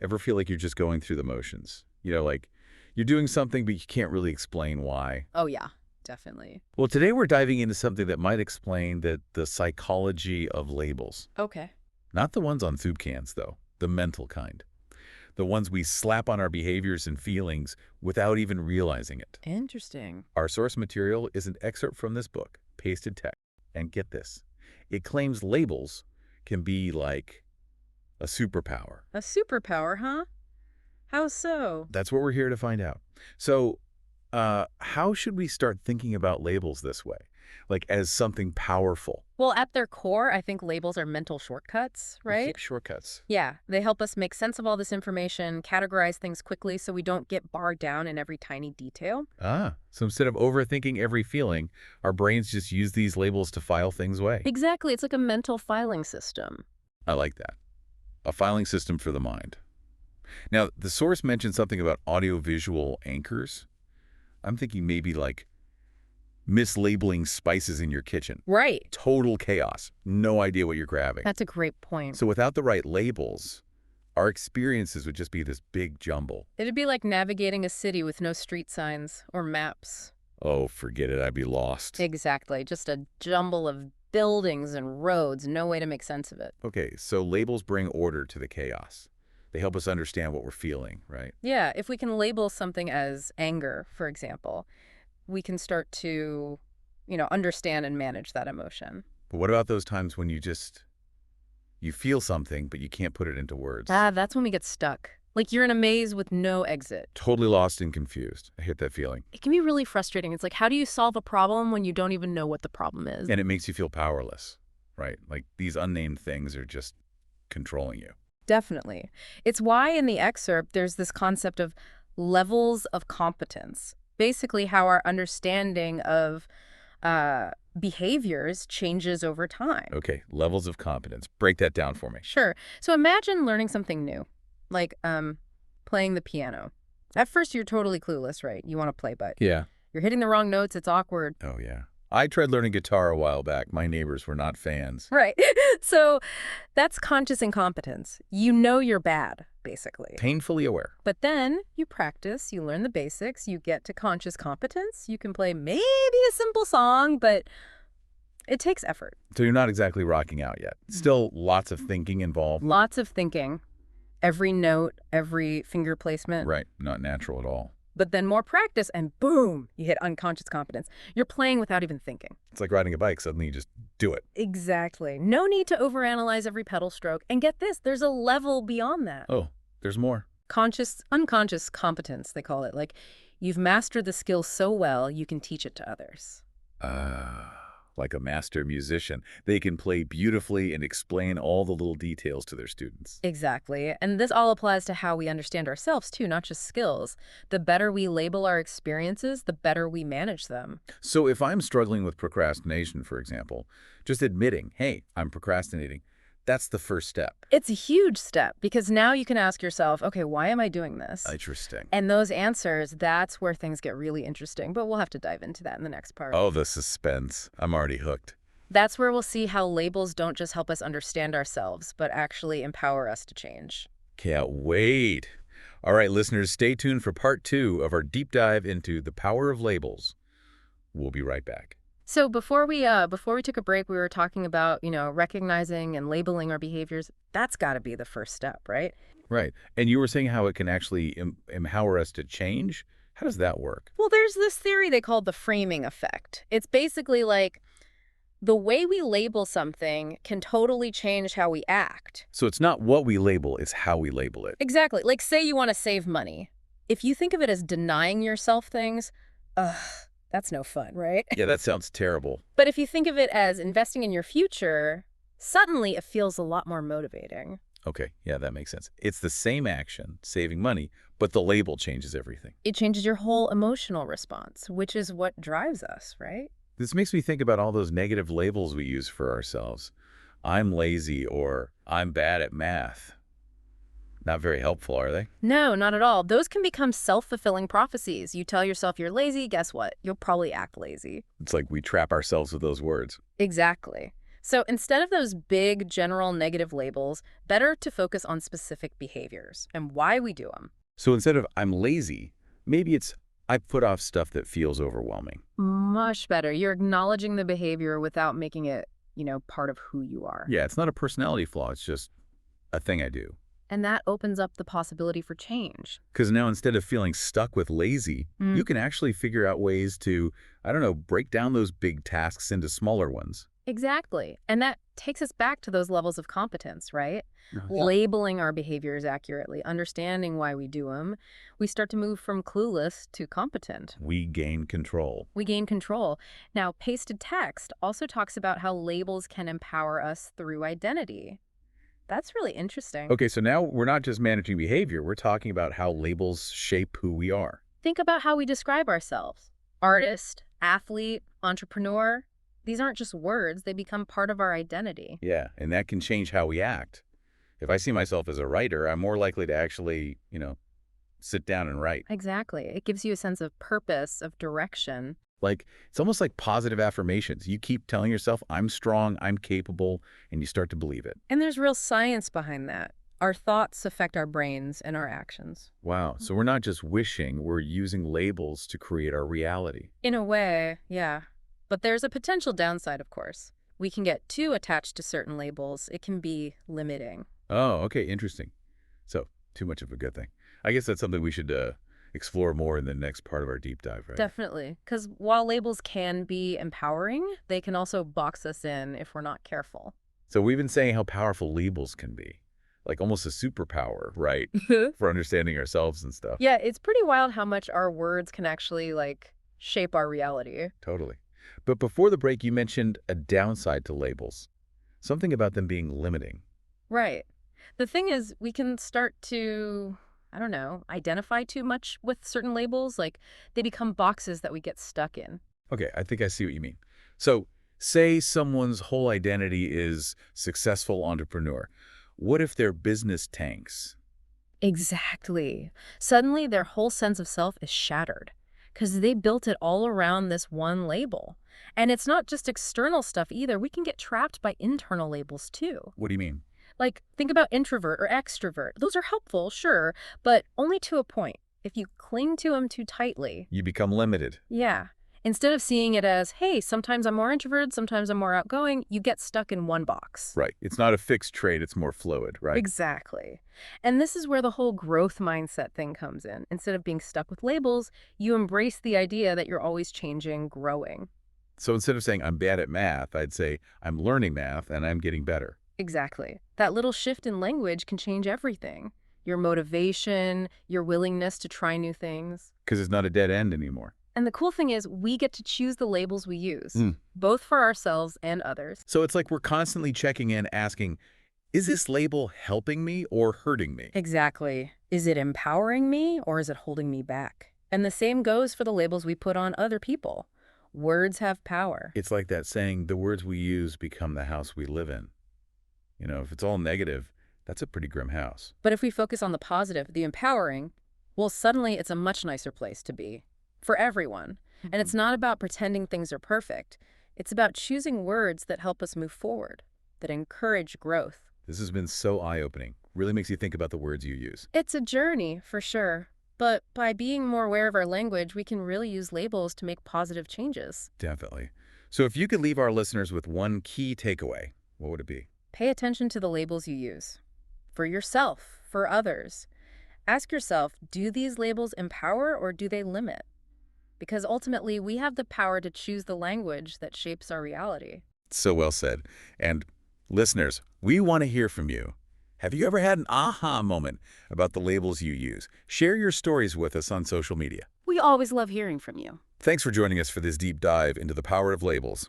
Ever feel like you're just going through the motions? Like you're doing something, but you can't really explain why. Oh, yeah, definitely. Well, today we're diving into something that might explain the psychology of labels. Okay. Not the ones on soup cans, though. The mental kind. The ones we slap on our behaviors and feelings without even realizing it. Interesting. Our source material is an excerpt from this book, pasted text. And get this. It claims labels can be like a superpower. A superpower, huh? How so? That's what we're here to find out. So, how should we start thinking about labels this way? Like as something powerful? Well, at their core, I think labels are mental shortcuts, right? Shortcuts. Yeah, they help us make sense of all this information, categorize things quickly so we don't get bogged down in every tiny detail. So instead of overthinking every feeling, our brains just use these labels to file things away. Exactly. It's like a mental filing system. I like that. A filing system for the mind. Now, the source mentioned something about audiovisual anchors. I'm thinking maybe like mislabeling spices in your kitchen. Right. Total chaos. No idea what you're grabbing. That's a great point. So without the right labels, our experiences would just be this big jumble. It'd be like navigating a city with no street signs or maps. Oh, forget it. I'd be lost. Exactly. Just a jumble of buildings and roads, no way to make sense of it. Okay, so labels bring order to the chaos. They help us understand what we're feeling, right? Yeah, if we can label something as anger, for example, we can start to, understand and manage that emotion. But what about those times when you feel something, but you can't put it into words? That's when we get stuck. Like you're in a maze with no exit. Totally lost and confused. I hate that feeling. It can be really frustrating. It's like, how do you solve a problem when you don't even know what the problem is? And it makes you feel powerless, right? Like these unnamed things are just controlling you. Definitely. It's why in the excerpt there's this concept of levels of competence. Basically how our understanding of behaviors changes over time. Okay, levels of competence. Break that down for me. Sure. So imagine learning something new, like playing the piano. At first you're totally clueless, right? You want to play, but Yeah. you're hitting the wrong notes. It's awkward. Oh, yeah. I tried learning guitar a while back. My neighbors were not fans. Right. So that's conscious incompetence. You know you're bad, basically. Painfully aware. But then you practice, you learn the basics, you get to conscious competence. You can play maybe a simple song, but it takes effort. So you're not exactly rocking out yet. Still lots of thinking involved. Lots of thinking. Every note, every finger placement. Right. Not natural at all. But then more practice and boom, you hit unconscious competence. You're playing without even thinking. It's like riding a bike. Suddenly you just do it. Exactly. No need to overanalyze every pedal stroke. And get this, there's a level beyond that. Oh, there's more. Unconscious competence, they call it. Like you've mastered the skill so well, you can teach it to others. Like a master musician. They can play beautifully and explain all the little details to their students. Exactly. And this all applies to how we understand ourselves, too, not just skills. The better we label our experiences, the better we manage them. So if I'm struggling with procrastination, for example, just admitting, hey, I'm procrastinating, that's the first step. It's a huge step because now you can ask yourself, okay, why am I doing this? Interesting. And those answers, that's where things get really interesting. But we'll have to dive into that in the next part. Oh, the suspense. I'm already hooked. That's where we'll see how labels don't just help us understand ourselves, but actually empower us to change. Can't wait. All right, listeners, stay tuned for part 2 of our deep dive into the power of labels. We'll be right back. So before we took a break, we were talking about, recognizing and labeling our behaviors. That's got to be the first step, right? Right. And you were saying how it can actually empower us to change. How does that work? Well, there's this theory they call the framing effect. It's basically like the way we label something can totally change how we act. So it's not what we label, it's how we label it. Exactly. Like say you want to save money. If you think of it as denying yourself things, that's no fun, right? Yeah, that sounds terrible. But if you think of it as investing in your future, suddenly it feels a lot more motivating. Okay, yeah, that makes sense. It's the same action, saving money, but the label changes everything. It changes your whole emotional response, which is what drives us, right? This makes me think about all those negative labels we use for ourselves. I'm lazy or I'm bad at math. Not very helpful, are they? No, not at all. Those can become self-fulfilling prophecies. You tell yourself you're lazy, guess what? You'll probably act lazy. It's like we trap ourselves with those words. Exactly. So instead of those big general negative labels, better to focus on specific behaviors and why we do them. So instead of I'm lazy, maybe it's I put off stuff that feels overwhelming. Much better. You're acknowledging the behavior without making it, part of who you are. Yeah, it's not a personality flaw. It's just a thing I do. And that opens up the possibility for change. Because now instead of feeling stuck with lazy, Mm, you can actually figure out ways to, I don't know, break down those big tasks into smaller ones. exactly. And that takes us back to those levels of competence, right? Yeah. Labeling our behaviors accurately, understanding why we do them, we start to move from clueless to competent. We gain control. We gain control. Now, pasted text also talks about how labels can empower us through identity. That's really interesting. Okay, so now we're not just managing behavior, we're talking about how labels shape who we are. Think about how we describe ourselves. Artist, athlete, entrepreneur. These aren't just words, they become part of our identity. Yeah, and that can change how we act. If I see myself as a writer, I'm more likely to actually, sit down and write. Exactly. It gives you a sense of purpose, of direction. Like, it's almost like positive affirmations. You keep telling yourself, I'm strong, I'm capable, and you start to believe it. And there's real science behind that. Our thoughts affect our brains and our actions. Wow, so we're not just wishing, we're using labels to create our reality. In a way, yeah. But there's a potential downside, of course. We can get too attached to certain labels. It can be limiting. Oh, okay, interesting. So, too much of a good thing. I guess that's something we should explore more in the next part of our deep dive, right? Definitely. Because while labels can be empowering, they can also box us in if we're not careful. So we've been saying how powerful labels can be, like almost a superpower, right, for understanding ourselves and stuff. Yeah, it's pretty wild how much our words can actually, shape our reality. Totally. But before the break, you mentioned a downside to labels, something about them being limiting. Right. The thing is, we can start to, I don't know, identify too much with certain labels. Like, they become boxes that we get stuck in. Okay, I think I see what you mean. So say someone's whole identity is successful entrepreneur. What if their business tanks? Exactly. Suddenly, their whole sense of self is shattered because they built it all around this one label. And it's not just external stuff either. We can get trapped by internal labels too. What do you mean? Like, think about introvert or extrovert. Those are helpful, sure, but only to a point. If you cling to them too tightly, You become limited. yeah. Instead of seeing it as, hey, sometimes I'm more introverted, sometimes I'm more outgoing, you get stuck in one box. Right. It's not a fixed trait, it's more fluid, right? Exactly. And this is where the whole growth mindset thing comes in. Instead of being stuck with labels, you embrace the idea that you're always changing, growing. So instead of saying I'm bad at math, I'd say I'm learning math and I'm getting better. Exactly. That little shift in language can change everything. Your motivation, your willingness to try new things. Because it's not a dead end anymore. And the cool thing is, we get to choose the labels we use, Mm. both for ourselves and others. So it's like we're constantly checking in, asking, is this label helping me or hurting me? Exactly. Is it empowering me or is it holding me back? And the same goes for the labels we put on other people. Words have power. It's like that saying, the words we use become the house we live in. If it's all negative, that's a pretty grim house. But if we focus on the positive, the empowering, well, suddenly it's a much nicer place to be. For everyone. And it's not about pretending things are perfect. It's about choosing words that help us move forward, that encourage growth. This has been so eye-opening. Really makes you think about the words you use. It's a journey, for sure. But by being more aware of our language, we can really use labels to make positive changes. Definitely. So if you could leave our listeners with one key takeaway, what would it be? Pay attention to the labels you use. For yourself, for others. Ask yourself, do these labels empower or do they limit? Because ultimately, we have the power to choose the language that shapes our reality. So well said. And listeners, we want to hear from you. Have you ever had an aha moment about the labels you use? Share your stories with us on social media. We always love hearing from you. Thanks for joining us for this deep dive into the power of labels.